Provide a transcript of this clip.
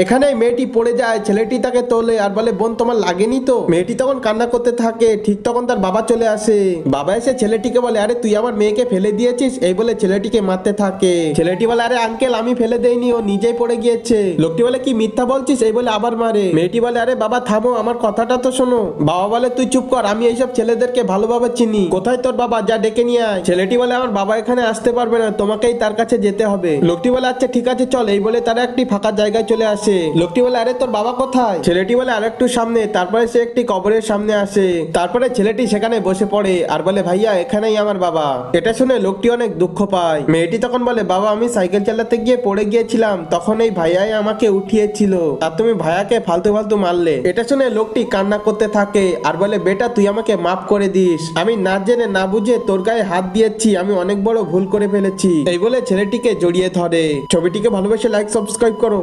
এখানে মেয়েটি পড়ে যায়, ছেলেটি তাকে তোলে আর বলে বোন তোমার লাগেনি তো। মেয়েটি তখন কান্না করতে থাকে, ঠিক তখন তার বাবা চলে আসে। বাবা এসে ছেলেটিকে বলে আরে তুই আমার মেয়েকে ফেলে দিয়েছিস, এই বলে ছেলেটিকে মারতে থাকে। ছেলেটি বলে আরে আঙ্কেল আমি ফেলে দেইনি, ও নিজেই পড়ে গিয়েছে। লোকটি বলে কি মিথ্যা বলছিস, এই বলে আবার মারে। মেয়েটি বলে আরে বাবা থামো, আমার কথাটা তো শোনো। বাবা বলে তুই চুপ কর, আমি এইসব ছেলেদেরকে ভালোভাবে চিনি। কোথায় তোর বাবা, যা ডেকে নিয়ে আয়। ছেলেটি বলে আমার বাবা এখানে আসতে পারবে না, তোমাকেই তার কাছে যেতে হবে। লোকটি বলে আচ্ছা ঠিক আছে চল, এই বলে তারা একটি ফাঁকা জায়গায় চলে আসে। লোকটি বলে আরে তোর বাবা কোথায়। ছেলেটি বলে আরেকটু সামনে। তারপরে সে একটি কবরের সামনে আসে। তারপরে ছেলেটি সেখানে বসে পড়ে আর বলে ভাইয়া এখানেই আমার বাবা। এটা শুনে লোকটি অনেক দুঃখ পায়। মেয়েটি তখন বলে বাবা আমি সাইকেল চালাতে গিয়ে পড়ে গিয়েছিলাম, তখন এই ভাইয়াই আমাকে উঠিয়েছিল, আর তুমি ভাইয়াকে ফালতু ফালতু মারলে। এটা শুনে লোকটি কান্না করতে থাকে আর বলে বেটা তুই আমাকে মাফ করে দিস, আমি না জেনে না বুঝে তোর গায়ে হাত দিয়েছি, আমি অনেক বড় ভুল করে ফেলেছি। এই বলে ছেলেটিকে জড়িয়ে ধরে। ছবিটিকে ভালোবেসে লাইক সাবস্ক্রাইব করো।